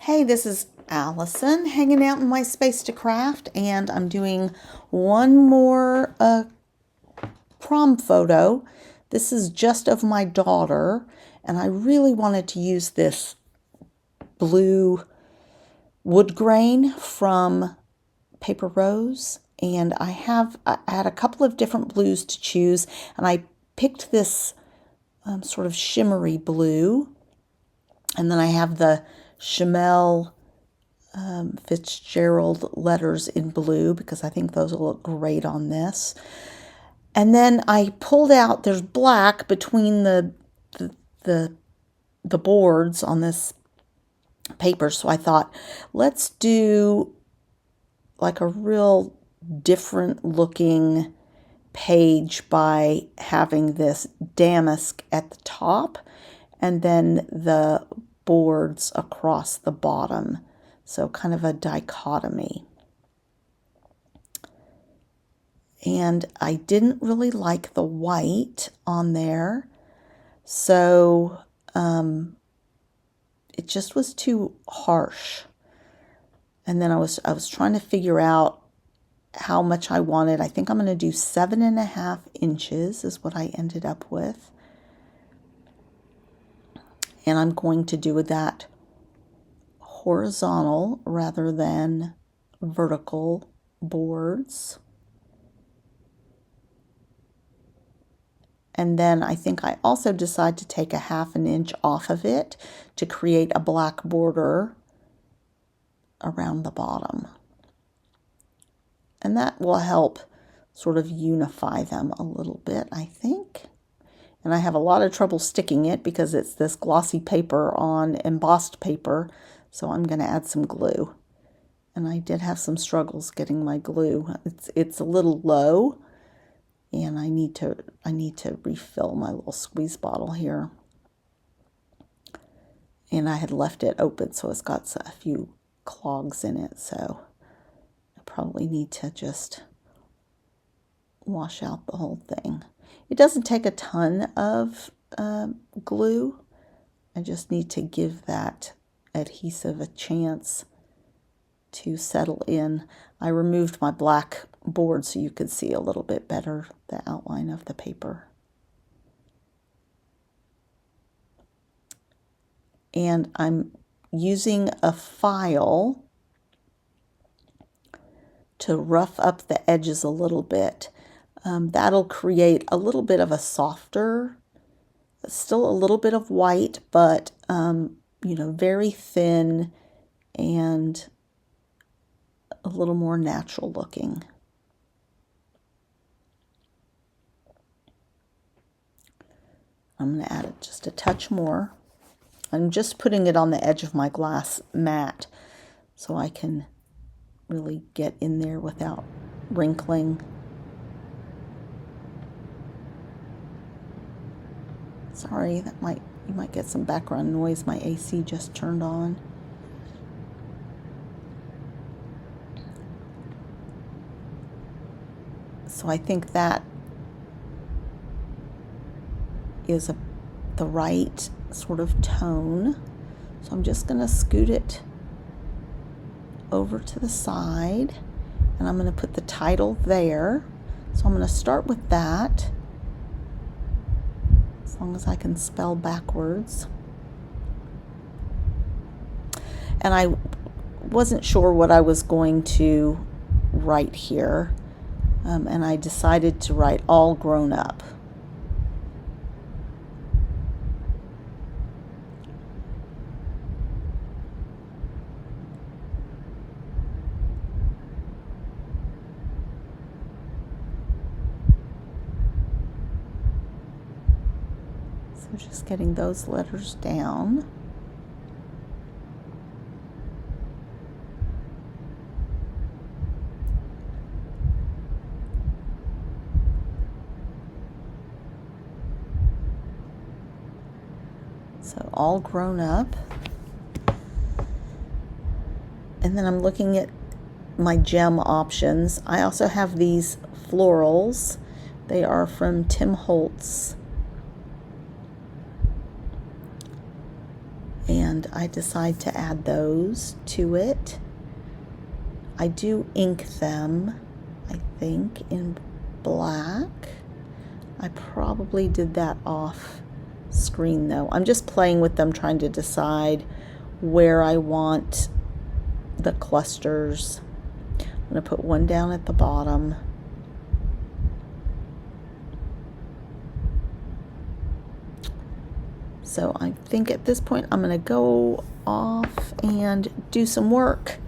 Hey, this is Allison hanging out in my space to craft, and I'm doing one more prom photo. This is just of my daughter, and I really wanted to use this blue wood grain from Paper Rose, and I had a couple of different blues to choose, and I picked this sort of shimmery blue, and then I have the Chamel Fitzgerald letters in blue because I think those will look great on this. And then I pulled out, there's black between the boards on this paper, so I thought, let's do like a real different looking page by having this damask at the top and then the boards across the bottom. So kind of a dichotomy. And I didn't really like the white on there, so it just was too harsh. And then I was trying to figure out how much I wanted. I think I'm going to do 7.5 inches is what I ended up with. And I'm going to do that horizontal rather than vertical boards. And then I think I also decide to take 1/2 inch off of it to create a black border around the bottom. And that will help sort of unify them a little bit, I think. And I have a lot of trouble sticking it because it's this glossy paper on embossed paper, so I'm going to add some glue. And I did have some struggles getting my glue. It's a little low, and I need to refill my little squeeze bottle here. And I had left it open, so it's got a few clogs in it, so I probably need to just wash out the whole thing. It doesn't take a ton of glue. I just need to give that adhesive a chance to settle in. I removed my black board so you could see a little bit better the outline of the paper. And I'm using a file to rough up the edges a little bit. That'll create a little bit of a softer, still a little bit of white, but very thin and a little more natural looking. I'm going to add just a touch more. I'm just putting it on the edge of my glass mat so I can really get in there without wrinkling. Sorry, you might get some background noise. My AC just turned on. So I think that is the right sort of tone. So I'm just going to scoot it over to the side, and I'm going to put the title there. So I'm going to start with that, as long as I can spell backwards. And I wasn't sure what I was going to write here, and I decided to write all grown up. So just getting those letters down. So all grown up. And then I'm looking at my gem options. I also have these florals. They are from Tim Holtz. and I decide to add those to it. I do ink them, I think, in black. I probably did that off screen though. I'm just playing with them, trying to decide where I want the clusters. I'm going to put one down at the bottom. So I think at this point I'm going to go off and do some work.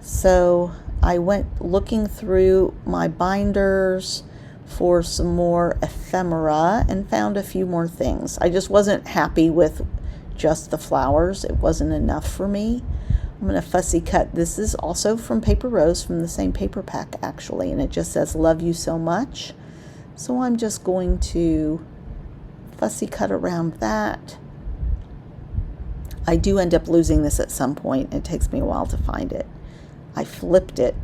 So I went looking through my binders for some more ephemera and found a few more things. I just wasn't happy with just the flowers. It wasn't enough for me. I'm going to fussy cut. This is also from Paper Rose, from the same paper pack actually, and it just says love you so much. So I'm just going to fussy cut around that. I do end up losing this at some point. It takes me a while to find it. I flipped it.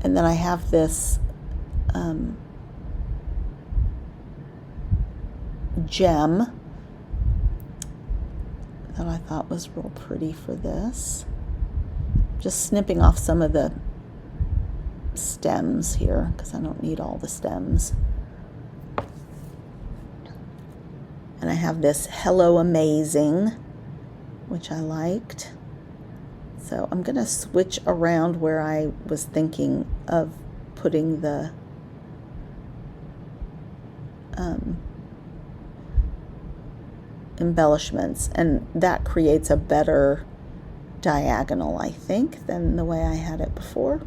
And then I have this gem that I thought was real pretty for this. Just snipping off some of the stems here because I don't need all the stems. And I have this Hello Amazing, which I liked. So I'm going to switch around where I was thinking of putting the embellishments, and that creates a better diagonal, I think, than the way I had it before.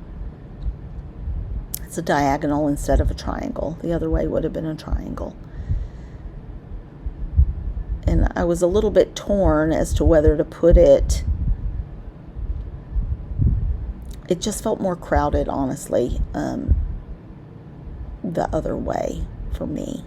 It's a diagonal instead of a triangle. The other way would have been a triangle. And I was a little bit torn as to whether to put it. It just felt more crowded, honestly, the other way for me.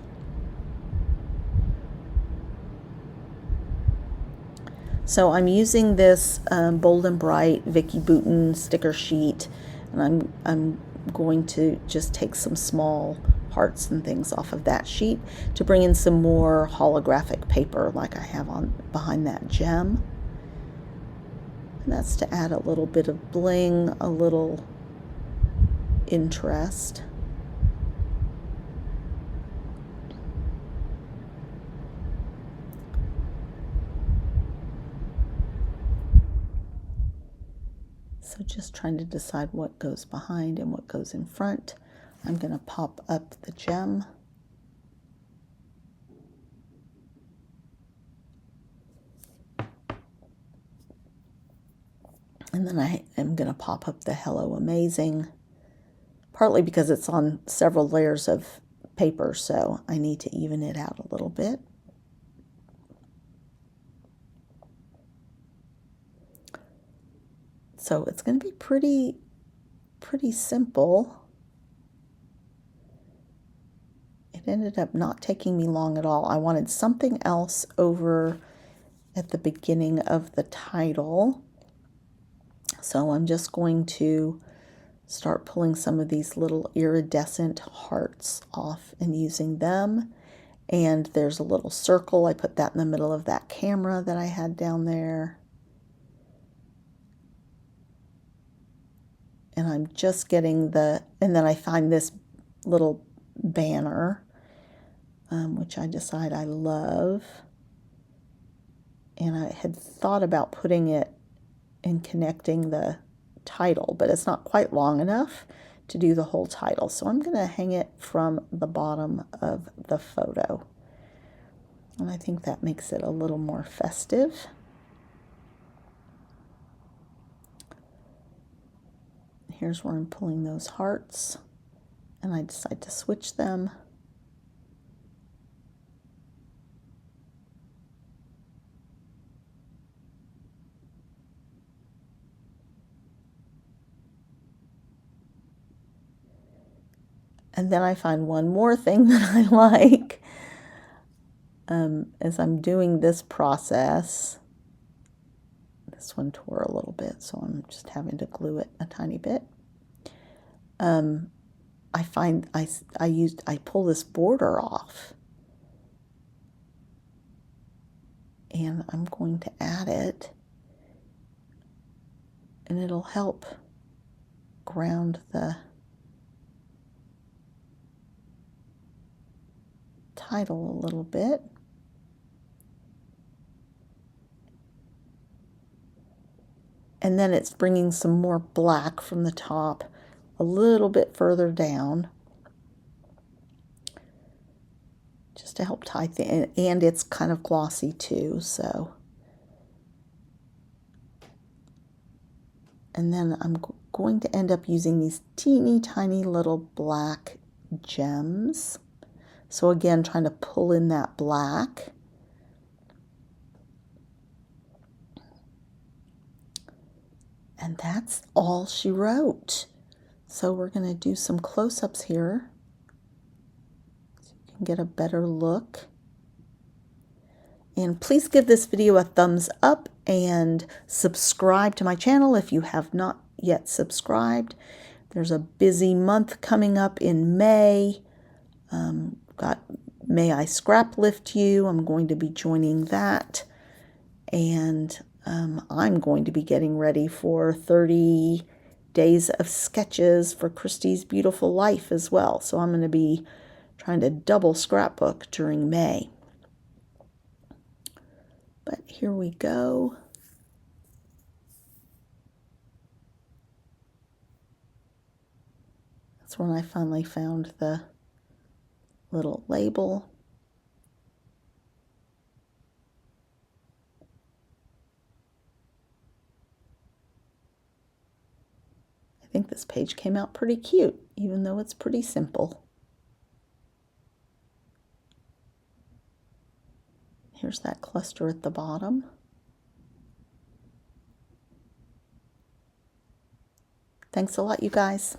So I'm using this Bold and Bright Vicky Bouton sticker sheet, and I'm going to just take some small hearts and things off of that sheet to bring in some more holographic paper like I have on behind that gem. And that's to add a little bit of bling, a little interest. So just trying to decide what goes behind and what goes in front. I'm going to pop up the gem. And then I am going to pop up the Hello Amazing, partly because it's on several layers of paper, so I need to even it out a little bit. So it's going to be pretty simple. It ended up not taking me long at all. I wanted something else over at the beginning of the title. So I'm just going to start pulling some of these little iridescent hearts off and using them. And there's a little circle. I put that in the middle of that camera that I had down there. And I'm just getting and then I find this little banner, which I decide I love. And I had thought about putting it and connecting the title, but it's not quite long enough to do the whole title. So I'm going to hang it from the bottom of the photo. And I think that makes it a little more festive. Here's where I'm pulling those hearts, and I decide to switch them. And then I find one more thing that I like as I'm doing this process. This one tore a little bit, so I'm just having to glue it a tiny bit. I find I pull this border off. and I'm going to add it, and it'll help ground the title a little bit. And then it's bringing some more black from the top a little bit further down, just to help tie things, and it's kind of glossy too, so. And then I'm going to end up using these teeny tiny little black gems. So again, trying to pull in that black. And that's all she wrote. So we're going to do some close-ups here so you can get a better look. And please give this video a thumbs up and subscribe to my channel if you have not yet subscribed. There's a busy month coming up in May. Got May I Scrap Lift You. I'm going to be joining that. And I'm going to be getting ready for 30 days of sketches for Christy's Beautiful Life as well. So I'm going to be trying to double scrapbook during May. But here we go. That's when I finally found the little label. I think this page came out pretty cute, even though it's pretty simple. Here's that cluster at the bottom. Thanks a lot, you guys.